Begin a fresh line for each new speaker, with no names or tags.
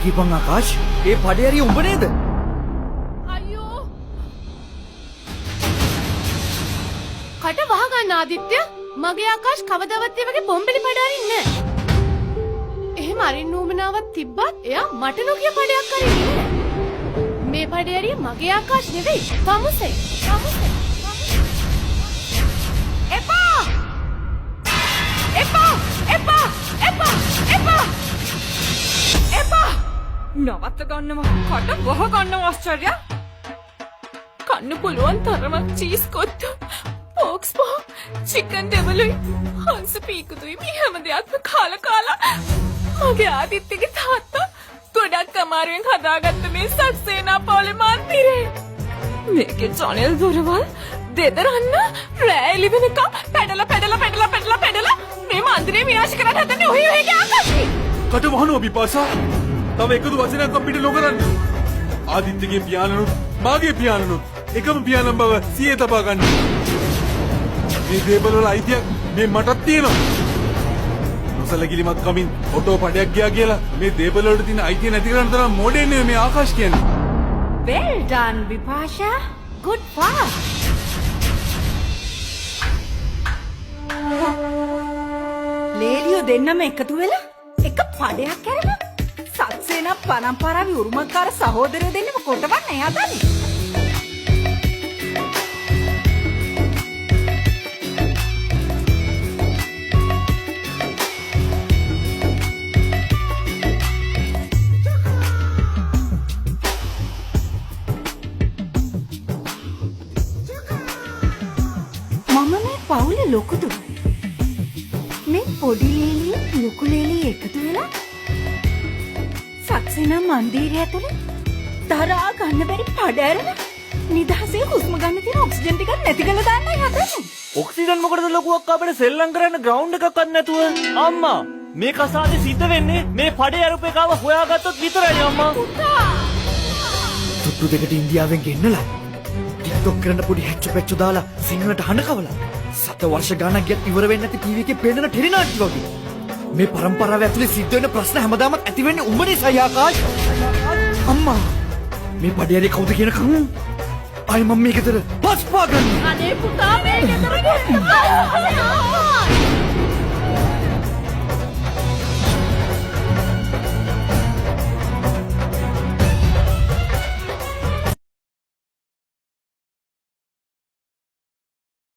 කීපන් ආකාශ් ඒ පඩේ හරි උඹ නේද?
අයියෝ. කට වහ ගන්න ආදිත්‍ය. මගේ ආකාශ් කවදාවත් ඒ වගේ බොම්බෙලි පඩ අරින්නේ නැහැ. එහෙම අරින්න උවමනාවක් තිබ්බත් එයා මට නොකිය පඩයක් අරින්නේ නැහැ. මේ පඩේ හරි මගේ ආකාශ් නෙවෙයි. තමුසේ. එපා! එපා! එපා! එපා! එපා! එපා!
නවත්ත ගන්නවා කට වහ ගන්නවා ආශ්චර්ය
කන්න පුළුවන් තරමක් චීස් කොත්තු පෝක්ස් පෝ චිකන් ඩෙවලුයි හංස පීකුතුයි මේ හැම දෙයක්ම කාලා මගේ ආදිත්‍යගේ තාත්තා ගොඩක් අමාරුවෙන් හදාගත්ත මේ සක්සේනා පවුලේ මන්දිරේ මේකේ චැනල් දොරවල් දෙදරන්න රෑ එළි වෙනකම් පැඩලා මේ මන්දිරේ විනාශ කරන්න හදන්නේ ඔහේ ආකාශී
කට වහනවා බිපාසා තව එකදු වචනයක් අපිට නොකරන්න ආදිත්‍යගේ පියාණනුත් මාගේ පියාණනුත් එකම පියාණන් බව සියේ තබා ගන්න මේ දේපල වල අයිතියක් මේ මටත් තියෙනවා නොසලකිලිමත් කමින් ඔටෝ පඩයක් ගියා කියලා මේ දේපල වලට තියෙන අයිතිය නැති කරන්න තරම් මොඩේ නෙවෙයි මේ ආකාශ කියන්නේ
well done විපාෂා good pass ලේලියෝ දෙන්නම එකතු වෙලා එක පඩයක් කරලා සත්සේනා පරම්පරාවේ උරුමකාර සහෝදරයෝ දෙන්නම කොටවන්නේ යදන්නේ මම මේ පවුලේ ලොකුද මේ පොඩි ලේලිය ලොකු ලේලිය එකතු වෙලා සක්සේනා මන්දිරය ඇතුලේ දරා ගන්න බැරි පඩ ඇරලා නිදහසේ හුස්ම ගන්න තියෙන ඔක්සිජන් ටිකක් නැති කරලා දාන්නයි හදන්නේ.
ඔක්සිජන් මොකටද ලොකුවක් අපිට සෙල්ලම් කරන්න ග්‍රවුන්ඩ් එකක්වත් නැතුව අම්මා මේ කසාදේ සිද්ධ වෙන්නේ මේ පඩේ අරුප එකව හොයාගත්තොත් විතරයි අම්මා. තුට්ටු දෙකට ඉන්දියාවෙන් ගෙන්නලා ටික්ටොක් කරන්න පොඩි හැච්චු පැච්චු දාලා සිංහලට හඬ කවලා සත වර්ෂ ගානක් ගියත් ඉවර වෙන්නේ නැති ටීවී එකේ පේන ටෙලි නාට්‍ය වගේ. මේ පරම්පරාව ඇතුලේ සිද්ධ වෙන ප්‍රශ්න හැමදාම ඇති වෙන්නේ උඹ නිසා ආකාශ්. අම්මා මේ පඩේ හරි කවුද කියනකම් අය මම මේකතර පස්පා ගන්න.
අනේ පුතා මේ ගෙදර ගියා